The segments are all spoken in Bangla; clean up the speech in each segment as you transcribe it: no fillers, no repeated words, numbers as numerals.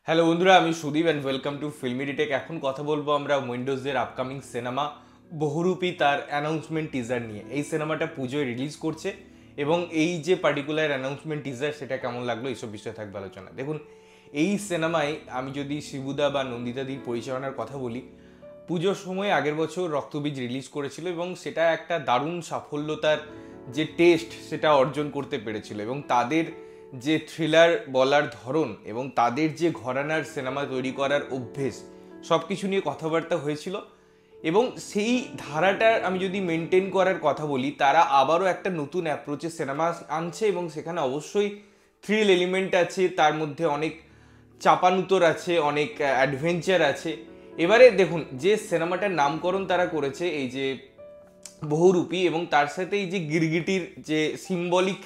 হ্যালো বন্ধুরা, আমি Sudeep and welcome to Filmy Retake. এখন কথা বলবো আমরা উইন্ডোজের আপকামিং সিনেমা বহুরূপী তার অ্যানাউন্সমেন্ট টিজার নিয়ে। এই সিনেমাটা পুজোয় রিলিজ করছে এবং এই যে পার্টিকুলার অ্যানাউন্সমেন্ট টিজার সেটা কেমন লাগলো এইসব বিষয়ে থাকবে আলোচনা। দেখুন, এই সিনেমায় আমি যদি শিবুদা বা নন্দিতাদির পরিচালনার কথা বলি, পুজোর সময় আগের বছর রক্তবীজ রিলিজ করেছিল এবং সেটা একটা দারুণ সাফল্যতার যে টেস্ট সেটা অর্জন করতে পেরেছিল এবং তাদের যে থ্রিলার বলার ধরন এবং তাদের যে ঘরানার সিনেমা তৈরি করার অভ্যেস সব কিছু নিয়ে কথাবার্তা হয়েছিল এবং সেই ধারাটা আমি যদি মেনটেন করার কথা বলি, তারা আবারও একটা নতুন অ্যাপ্রোচে সিনেমা আনছে এবং সেখানে অবশ্যই থ্রিল এলিমেন্ট আছে, তার মধ্যে অনেক চাপানুতর আছে, অনেক অ্যাডভেঞ্চার আছে। এবারে দেখুন, যে সিনেমাটার নামকরণ তারা করেছে এই যে বহুরূপী, এবং তার সাথে এই যে গিরগিটির যে সিম্বলিক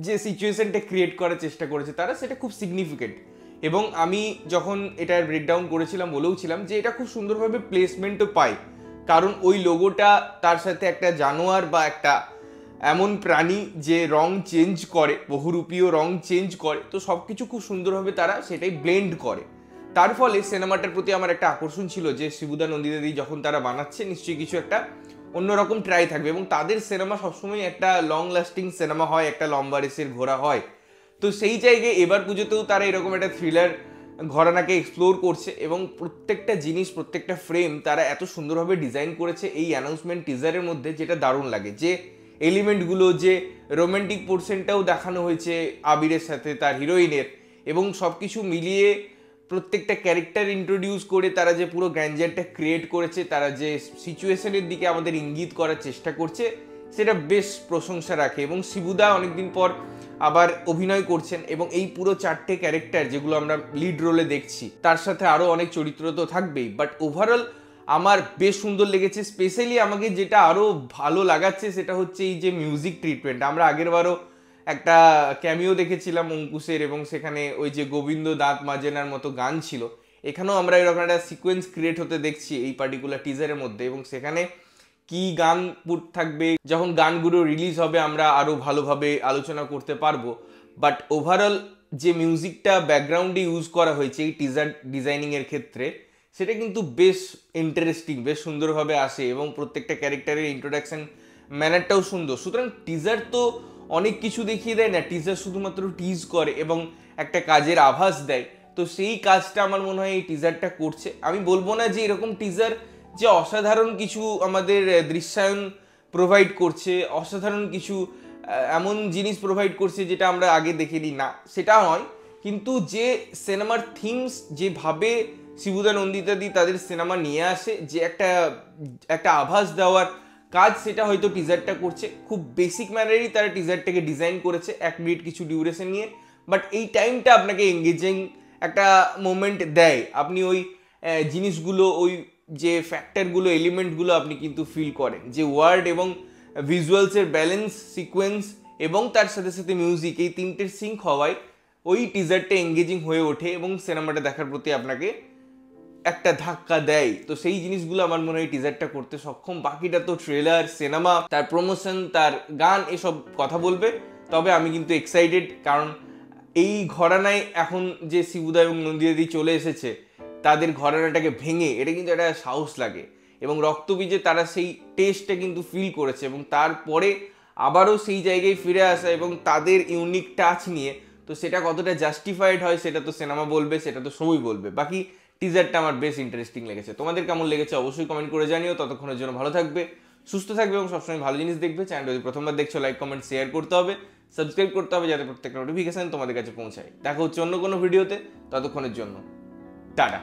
যে সিচুয়েশনটা ক্রিয়েট করার চেষ্টা করেছে তারা, সেটা খুব সিগনিফিকেন্ট। এবং আমি যখন এটার ব্রেকডাউন করেছিলাম বলেওছিলাম যে এটা খুব সুন্দরভাবে প্লেসমেন্টও পায়, কারণ ওই লোগোটা তার সাথে একটা জানোয়ার বা একটা এমন প্রাণী যে রং চেঞ্জ করে, বহুরূপীয় রং চেঞ্জ করে, তো সব কিছু খুব সুন্দরভাবে তারা সেটাই ব্লেন্ড করে। তার ফলে সিনেমাটার প্রতি আমার একটা আকর্ষণ ছিল যে শিবুদা নন্দিতাদি যখন তারা বানাচ্ছে নিশ্চয়ই কিছু একটা অন্যরকম ট্রাই থাকবে এবং তাদের সিনেমা সবসময় একটা লং লাস্টিং সিনেমা হয়, একটা লম্বা রেসের ঘোরা হয়। তো সেই জায়গায় এবার পুজোতেও তারা এরকম একটা থ্রিলার ঘরানাকে এক্সপ্লোর করছে এবং প্রত্যেকটা জিনিস, প্রত্যেকটা ফ্রেম তারা এত সুন্দরভাবে ডিজাইন করেছে এই অ্যানাউন্সমেন্ট টিজারের মধ্যে, যেটা দারুণ লাগে। যে এলিমেন্টগুলো, যে রোমান্টিক পোর্শনটাও দেখানো হয়েছে আবিরের সাথে তার হিরোইনের, এবং সব কিছু মিলিয়ে প্রত্যেকটা ক্যারেক্টার ইন্ট্রোডিউস করে তারা যে পুরো গ্র্যান্ডারটা ক্রিয়েট করেছে, তারা যে সিচুয়েশনের দিকে আমাদের ইঙ্গিত করার চেষ্টা করছে, সেটা বেশ প্রশংসা রাখে। এবং শিবুদা অনেকদিন পর আবার অভিনয় করছেন এবং এই পুরো চারটে ক্যারেক্টার যেগুলো আমরা লিড রোলে দেখছি, তার সাথে আরও অনেক চরিত্র তো থাকবেই, বাট ওভারঅল আমার বেশ সুন্দর লেগেছে। স্পেশালি আমাকে যেটা আরও ভালো লাগাচ্ছে সেটা হচ্ছে এই যে মিউজিক ট্রিটমেন্ট। আমরা আগেরবারও একটা ক্যামিও দেখেছিলাম অঙ্কুশের এবং সেখানে ওই যে গোবিন্দ দাঁত মাজেনার মতো গান ছিল, এখানেও আমরা এরকম একটা সিকোয়েন্স ক্রিয়েট হতে দেখছি এই পার্টিকুলার টিজারের মধ্যে। এবং সেখানে কি গান পুট থাকবে, যখন গানগুলো রিলিজ হবে আমরা আরও ভালোভাবে আলোচনা করতে পারবো। বাট ওভারঅল যে মিউজিকটা ব্যাকগ্রাউন্ডে ইউজ করা হয়েছে এই টিজার ডিজাইনিংয়ের ক্ষেত্রে, সেটা কিন্তু বেশ ইন্টারেস্টিং, বেশ সুন্দরভাবে আসে এবং প্রত্যেকটা ক্যারেক্টারের ইন্ট্রোডাকশন ম্যানারটাও সুন্দর। সুতরাং টিজার তো অনেক কিছু দেখিয়ে দেয় না, টিজার শুধুমাত্র টিজ করে এবং একটা কাজের আভাস দেয়। তো সেই কাজটা আমার মনে হয় এই টিজারটা করছে। আমি বলবো না যে এরকম টিজার যে অসাধারণ কিছু আমাদের দৃশ্যায়ন প্রোভাইড করছে, অসাধারণ কিছু এমন জিনিস প্রোভাইড করছে যেটা আমরা আগে দেখিনি, না সেটা নয়, কিন্তু যে সিনেমার থিমস যেভাবে শিবুদা নন্দিতাদি তাদের সিনেমা নিয়ে আসে, যে একটা একটা আভাস দেওয়ার কাজ, সেটা হয়তো টিজারটা করছে। খুব বেসিক ম্যানারেই তারা টিজারটাকে ডিজাইন করেছে, 1 মিনিট কিছু ডিউরেশন নিয়ে, বাট এই টাইমটা আপনাকে এঙ্গেজিং একটা মোমেন্ট দেয়। আপনি ওই জিনিসগুলো, ওই যে ফ্যাক্টরগুলো, এলিমেন্টগুলো আপনি কিন্তু ফিল করেন, যে ওয়ার্ড এবং ভিজুয়ালসের ব্যালেন্স, সিকোয়েন্স এবং তার সাথে সাথে মিউজিক, এই তিনটের সিঙ্ক হওয়ায় ওই টিজারটা এঙ্গেজিং হয়ে ওঠে এবং সিনেমাটা দেখার প্রতি আপনাকে একটা ধাক্কা দেয়। তো সেই জিনিসগুলো আমার মনে হয় টিজারটা করতে সক্ষম। বাকিটা তো ট্রেলার, সিনেমা, তার প্রমোশন, তার গান, এসব কথা বলবে। তবে আমি কিন্তু এক্সাইটেড, কারণ এই ঘরানায় এখন যে শিবুদা এবং নন্দিতাদি চলে এসেছে, তাদের ঘরানাটাকে ভেঙে, এটা কিন্তু একটা সাহস লাগে। এবং রক্তবীজে তারা সেই টেস্টটা কিন্তু ফিল করেছে এবং তারপরে আবারও সেই জায়গায় ফিরে আসা এবং তাদের ইউনিক টাচ নিয়ে, তো সেটা কতটা জাস্টিফাইড হয় সেটা তো সিনেমা বলবে, সেটা তো সবই বলবে। বাকি টিজারটা আমার বেশ ইন্টারেস্টিং লেগেছে। তোমাদের কেমন লেগেছে অবশ্যই কমেন্ট করে জানিও। ততক্ষণের জন্য ভালো থাকবে, সুস্থ থাকবে এবং সবসময় ভালো জিনিস দেখবে। চ্যানেল যদি প্রথমবার দেখছো, লাইক, কমেন্ট, শেয়ার করতে হবে, সাবস্ক্রাইব করতে হবে, যাতে প্রত্যেকটা নোটিফিকেশন তোমাদের কাছে পৌঁছায়। দেখা হচ্ছে অন্য কোনো ভিডিওতে, ততক্ষণের জন্য টাটা।